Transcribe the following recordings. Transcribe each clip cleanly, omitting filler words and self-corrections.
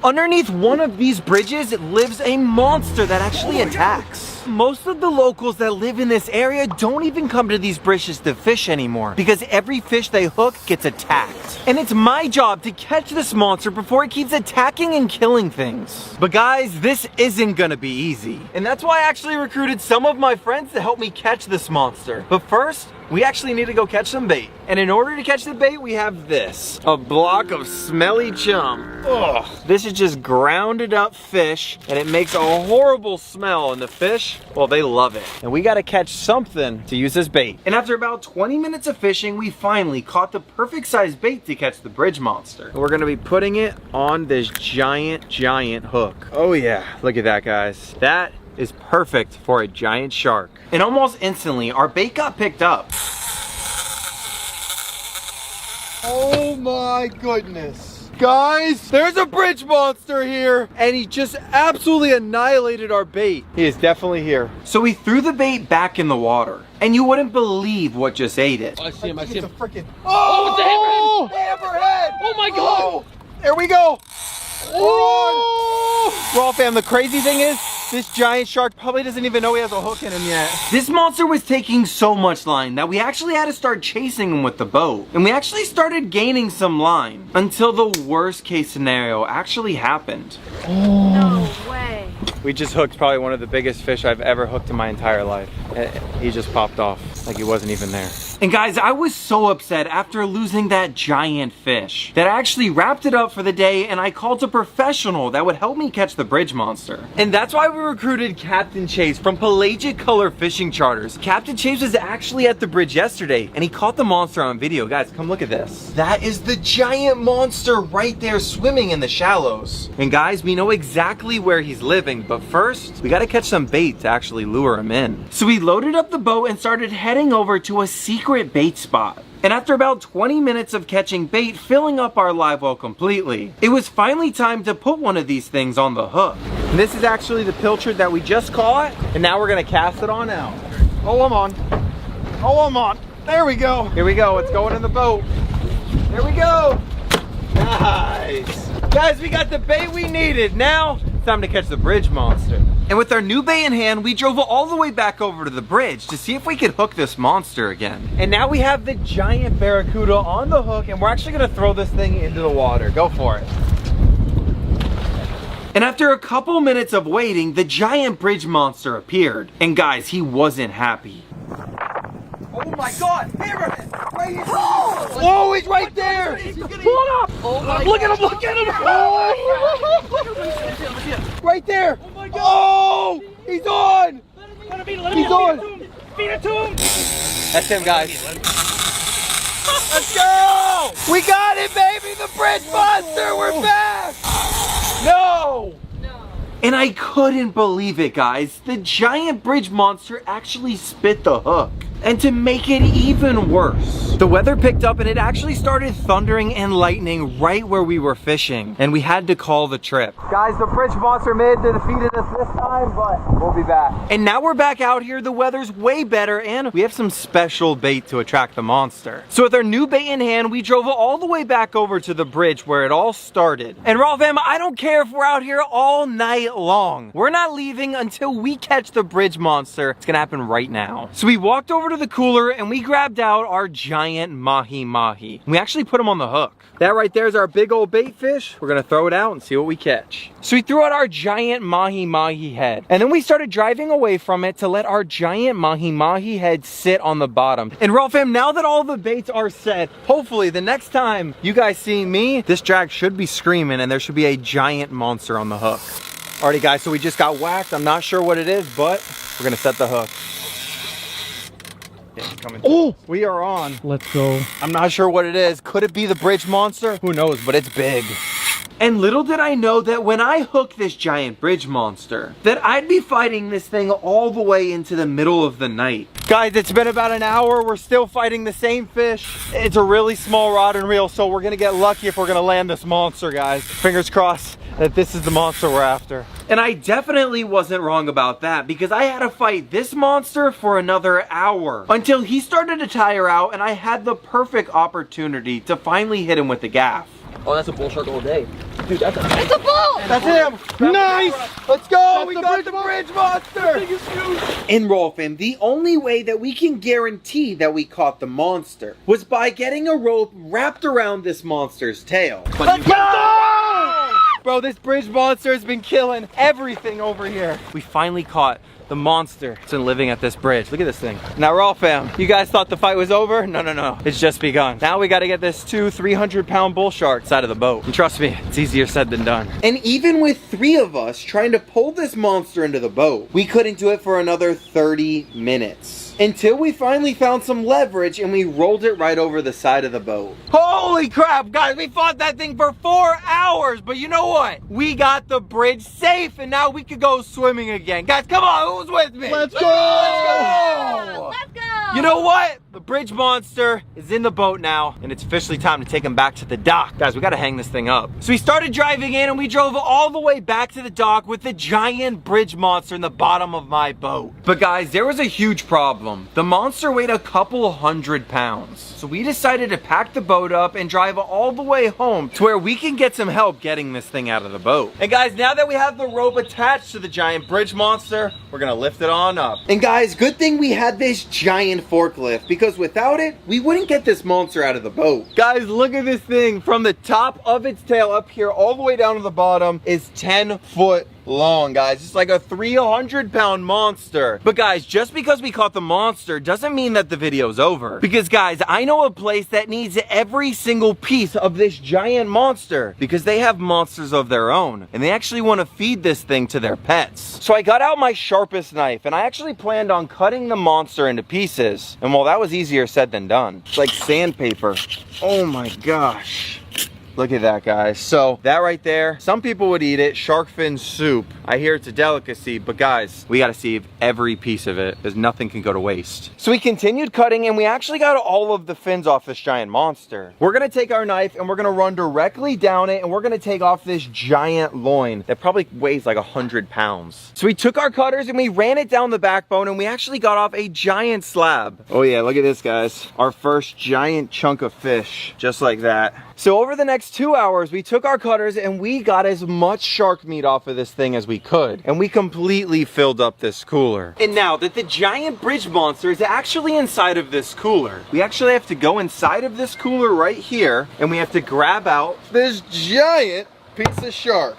underneath one of these bridges lives a monster that actually attacks. Most of the locals that live in this area don't even come to these bridges to fish anymore because every fish they hook gets attacked. And it's my job to catch this monster before it keeps attacking and killing things. But guys, this isn't gonna be easy. And that's why I actually recruited some of my friends to help me catch this monster. But first, we actually need to go catch some bait. And in order to catch the bait, we have this. A block of smelly chum. Ugh. This is just grounded up fish, and it makes a horrible smell, and the fish, well, they love it. And we gotta catch something to use as bait. And after about 20 minutes of fishing, we finally caught the perfect size bait to catch the bridge monster. And we're gonna be putting it on this giant hook. Oh yeah, look at that, guys. That is perfect for a giant shark. And almost instantly, our bait got picked up. Oh my goodness. Guys, there's a bridge monster here, and he just absolutely annihilated our bait. He is definitely here. So we threw the bait back in the water, and you wouldn't believe what just ate it. Oh, I see him, I see him. It's a freaking... Oh, it's a hammerhead! Hammerhead! Oh my god! Oh, there we go! Oh! Raw fam, the crazy thing is, this giant shark probably doesn't even know he has a hook in him yet. This monster was taking so much line that we actually had to start chasing him with the boat. And we actually started gaining some line until the worst case scenario actually happened. No way. We just hooked probably one of the biggest fish I've ever hooked in my entire life. He just popped off like he wasn't even there. And guys, I was so upset after losing that giant fish that I actually wrapped it up for the day and I called a professional that would help me catch the bridge monster. And that's why we recruited Captain Chase from Pelagic Color Fishing Charters. Captain Chase was actually at the bridge yesterday and he caught the monster on video. Guys, come look at this. That is the giant monster right there swimming in the shallows. And guys, we know exactly where he's living, but first, we gotta catch some bait to actually lure him in. So we loaded up the boat and started heading over to a secret bait spot. And after about 20 minutes of catching bait, filling up our live well completely, it was finally time to put one of these things on the hook. And this is actually the pilchard that we just caught, and now we're gonna cast it on out. Oh, I'm on. Oh, I'm on. There we go. Here we go. It's going in the boat. There we go. Nice. Guys, we got the bait we needed. Now, it's time to catch the bridge monster. And with our new bait in hand, we drove all the way back over to the bridge to see if we could hook this monster again. And now we have the giant barracuda on the hook, and we're actually gonna throw this thing into the water. Go for it. And after a couple minutes of waiting, the giant bridge monster appeared. And guys, he wasn't happy. Oh my god, hammerhead! Right here! Oh, he's right there! Pull up! Oh my look at him, look at him! Oh. Right there! Oh my god! Oh! He's on! He's on! Feed it to him! That's him, guys. Let's go! We got it, baby! The bridge monster! We're back! No! And I couldn't believe it, guys. The giant bridge monster actually spit the hook. And to make it even worse, the weather picked up and it actually started thundering and lightning right where we were fishing. And we had to call the trip. Guys, the bridge monster may have defeated us this time, but we'll be back. And now we're back out here. The weather's way better and we have some special bait to attract the monster. So with our new bait in hand, we drove all the way back over to the bridge where it all started. And raw fam, I don't care if we're out here all night long. We're not leaving until we catch the bridge monster. It's gonna happen right now. So we walked over to the cooler and we grabbed out our giant mahi-mahi. We actually put him on the hook. That right there is our big old bait fish. We're gonna throw it out and see what we catch. So we threw out our giant mahi-mahi head. And then we started driving away from it to let our giant mahi-mahi head sit on the bottom. And raw fam, now that all the baits are set, hopefully the next time you guys see me, this drag should be screaming and there should be a giant monster on the hook. Alrighty guys, so we just got whacked. I'm not sure what it is, but we're gonna set the hook. It's coming. Oh, we are on. Let's go. I'm not sure what it is. Could it be the bridge monster? Who knows, but it's big. And little did I know that when I hooked this giant bridge monster, that I'd be fighting this thing all the way into the middle of the night. Guys, it's been about an hour. We're still fighting the same fish. It's a really small rod and reel, so we're gonna get lucky if we're gonna land this monster, guys. Fingers crossed that this is the monster we're after. And I definitely wasn't wrong about that because I had to fight this monster for another hour until he started to tire out and I had the perfect opportunity to finally hit him with the gaff. Oh, that's a bull shark all day. Dude, that's a bull! That's him! Nice! Let's go! That's We the got bridge the monster. bridge monster! In Roll Fam, the only way that we can guarantee that we caught the monster was by getting a rope wrapped around this monster's tail. Let's go! Bro, this bridge monster has been killing everything over here. We finally caught the monster that's been living at this bridge. Look at this thing. Now, Raw Fam, you guys thought the fight was over? No, no, no. It's just begun. Now we gotta get this 300-pound bull shark side of the boat. And trust me, it's easier said than done. And even with 3 of us trying to pull this monster into the boat, we couldn't do it for another 30 minutes. Until we finally found some leverage and we rolled it right over the side of the boat. Holy crap, guys, we fought that thing for 4 hours, but you know what? We got the bridge safe and now we could go swimming again. Guys, come on, who's with me? Let's go! Let's go! Let's go! You know what? The bridge monster is in the boat now, and it's officially time to take him back to the dock. Guys, we gotta hang this thing up. So we started driving in and we drove all the way back to the dock with the giant bridge monster in the bottom of my boat. But guys, there was a huge problem. The monster weighed a couple 100 pounds. So we decided to pack the boat up and drive all the way home to where we can get some help getting this thing out of the boat. And guys, now that we have the rope attached to the giant bridge monster, we're gonna lift it on up. And guys, good thing we had this giant forklift, because without it, we wouldn't get this monster out of the boat. Guys, look at this thing. From the top of its tail up here all the way down to the bottom is 10 foot long, guys. It's like a 300-pound monster. But guys, just because we caught the monster doesn't mean that the video's over. Because guys, I know a place that needs every single piece of this giant monster, because they have monsters of their own and they actually want to feed this thing to their pets. So I got out my sharpest knife and I actually planned on cutting the monster into pieces. And well, that was easier said than done. It's like sandpaper. Oh my gosh. Look at that, guys. So that right there, some people would eat it. Shark fin soup. I hear it's a delicacy, but guys, we gotta save every piece of it because nothing can go to waste. So we continued cutting and we actually got all of the fins off this giant monster. We're gonna take our knife and we're gonna run directly down it and we're gonna take off this giant loin that probably weighs like 100 pounds. So we took our cutters and we ran it down the backbone and we actually got off a giant slab. Oh yeah, look at this, guys. Our first giant chunk of fish, just like that. So over the next 2 hours, we took our cutters and we got as much shark meat off of this thing as we could. And we completely filled up this cooler. And now that the giant bridge monster is actually inside of this cooler, we actually have to go inside of this cooler right here and we have to grab out this giant piece of shark.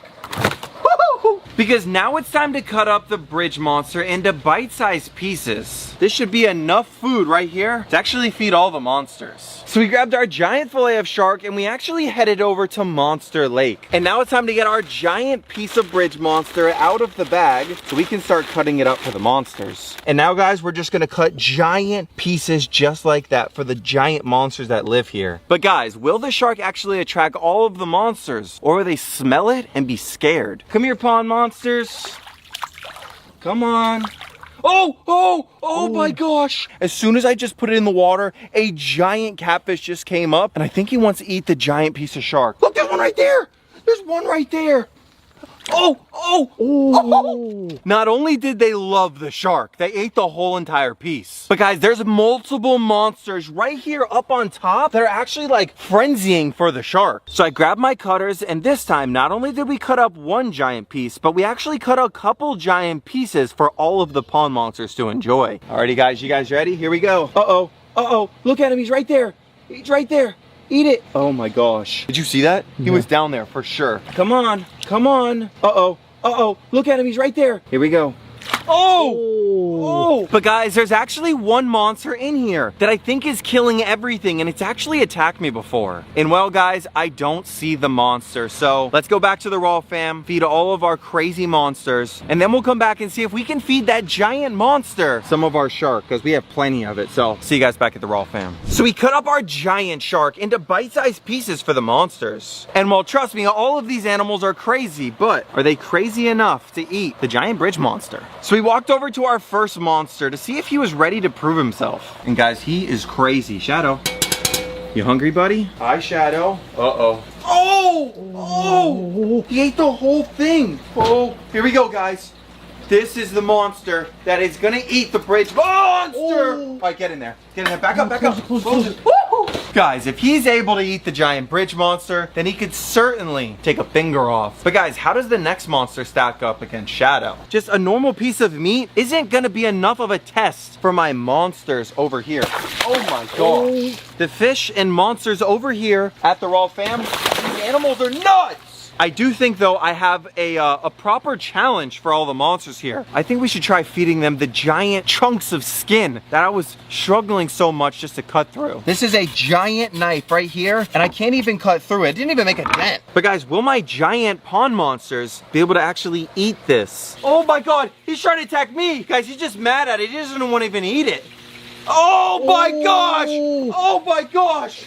Because now it's time to cut up the bridge monster into bite-sized pieces. This should be enough food right here to actually feed all the monsters. So we grabbed our giant fillet of shark and we actually headed over to Monster Lake. And now it's time to get our giant piece of bridge monster out of the bag so we can start cutting it up for the monsters. And now, guys, we're just gonna cut giant pieces just like that for the giant monsters that live here. But guys, will the shark actually attract all of the monsters, or will they smell it and be scared? Come here, pond monsters. Come on. Oh my gosh. As soon as I just put it in the water, a giant catfish just came up and I think he wants to eat the giant piece of shark. Look, there's one right there. There's one right there. Oh. Not only did they love the shark, they ate the whole entire piece. But guys, there's multiple monsters right here up on top that are actually like frenzying for the shark. So I grabbed my cutters and this time, not only did we cut up one giant piece, but we actually cut a couple giant pieces for all of the pond monsters to enjoy. Alrighty guys, you guys ready? Here we go. Uh-oh, look at him, he's right there. He's right there. Eat it. Oh my gosh. Did you see that? Yeah. He was down there for sure. Come on. Uh-oh, look at him, he's right there. Here we go. Oh! But guys, there's actually one monster in here that I think is killing everything, and it's actually attacked me before. And well, guys, I don't see the monster. So let's go back to the Raw Fam, feed all of our crazy monsters, and then we'll come back and see if we can feed that giant monster some of our shark, because we have plenty of it. So see you guys back at the Raw Fam. So we cut up our giant shark into bite-sized pieces for the monsters. And well, trust me, all of these animals are crazy, but are they crazy enough to eat the giant bridge monster? So we walked over to our first monster to see if he was ready to prove himself. And guys, he is crazy. Shadow, you hungry, buddy? Hi, Shadow. Oh! He ate the whole thing. Oh, here we go, guys. This is the monster that is gonna eat the bridge monster. All right, get in there. Back up. Close it. Come Guys, if he's able to eat the giant bridge monster, then he could certainly take a finger off. But guys, how does the next monster stack up against Shadow? Just a normal piece of meat isn't gonna be enough of a test for my monsters over here. Oh my gosh. The fish and monsters over here at the Raw Fam, these animals are nuts! I do think though I have a proper challenge for all the monsters here. I think we should try feeding them the giant chunks of skin that I was struggling so much just to cut through. This is a giant knife right here, and I can't even cut through it. It didn't even make a dent. But guys, will my giant pond monsters be able to actually eat this? Oh my god, he's trying to attack me! Guys, he's just mad at it. He doesn't want to even eat it. Oh my gosh! Oh my gosh!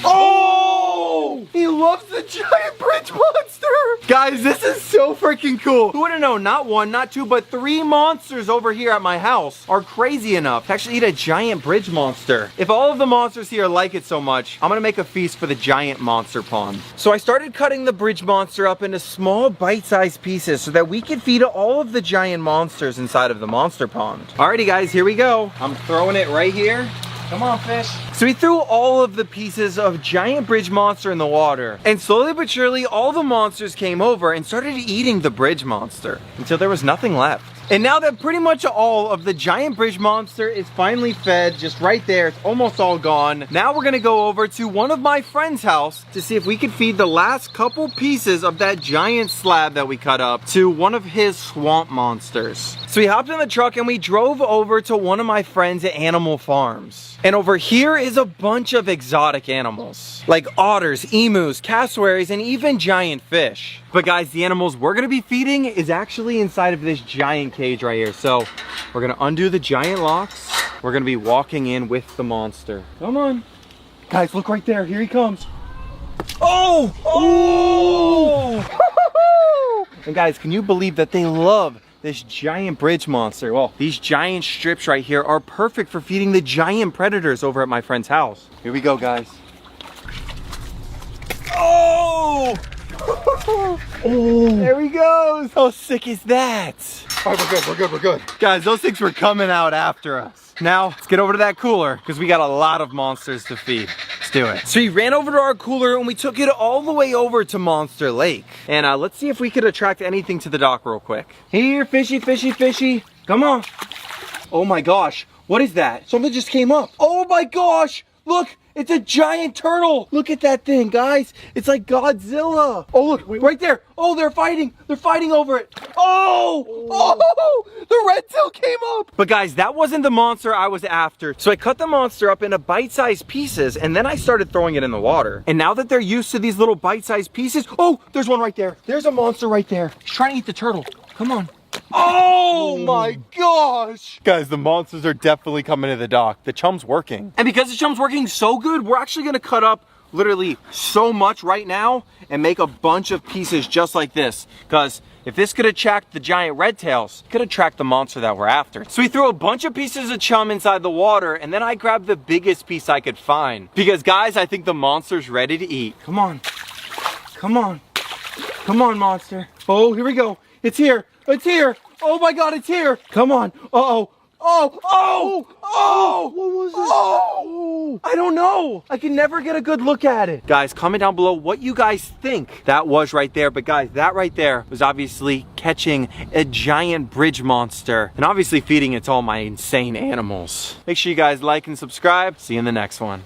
Oh! He loves the giant bridge monster! Guys, this is so freaking cool. Who would have known? Not one, not two, but 3 monsters over here at my house are crazy enough to actually eat a giant bridge monster. If all of the monsters here like it so much, I'm gonna make a feast for the giant monster pond. So I started cutting the bridge monster up into small bite-sized pieces so that we could feed all of the giant monsters inside of the monster pond. Alrighty guys, here we go. I'm throwing it right here. Come on, fish. So we threw all of the pieces of giant bridge monster in the water, and slowly but surely all the monsters came over and started eating the bridge monster until there was nothing left. And now that pretty much all of the giant bridge monster is finally fed, just right there, it's almost all gone. Now we're gonna go over to one of my friend's house to see if we could feed the last couple pieces of that giant slab that we cut up to one of his swamp monsters. So we hopped in the truck and we drove over to one of my friends at Animal Farms. And over here is a bunch of exotic animals, like otters, emus, cassowaries, and even giant fish. But guys, the animals we're gonna be feeding is actually inside of this giant cage right here. So we're gonna undo the giant locks. We're gonna be walking in with the monster. Come on. Guys, look right there. Here he comes. Oh! Oh! And guys, can you believe that they love this giant bridge monster? Well, these giant strips right here are perfect for feeding the giant predators over at my friend's house. Here we go, guys. Oh! Oh, there he goes. How sick is that? All right, we're good. Guys, those things were coming out after us. Now, let's get over to that cooler because we got a lot of monsters to feed. Let's do it. So we ran over to our cooler and we took it all the way over to Monster Lake. And let's see if we could attract anything to the dock real quick. Here, fishy, fishy, fishy. Come on. Oh my gosh, what is that? Something just came up. Oh my gosh, look. It's a giant turtle. Look at that thing, guys. It's like Godzilla. Oh, look, right there. Oh, they're fighting. They're fighting over it. Oh, the red tail came up. But guys, that wasn't the monster I was after. So I cut the monster up into bite-sized pieces, and then I started throwing it in the water. And now that they're used to these little bite-sized pieces, oh, there's one right there. There's a monster right there. He's trying to eat the turtle. Come on. Oh my gosh! Guys, the monsters are definitely coming to the dock. The chum's working. And because the chum's working so good, we're actually gonna cut up literally so much right now and make a bunch of pieces just like this. Because if this could attract the giant red tails, it could attract the monster that we're after. So we threw a bunch of pieces of chum inside the water, and then I grabbed the biggest piece I could find. Because guys, I think the monster's ready to eat. Come on. Come on. Come on, monster. Oh, here we go. It's here. It's here. Oh my god, it's here. Come on. Uh-oh. Oh! What was it? Oh! I don't know. I can never get a good look at it. Guys, comment down below what you guys think that was right there. But guys, that right there was obviously catching a giant bridge monster and obviously feeding it to all my insane animals. Make sure you guys like and subscribe. See you in the next one.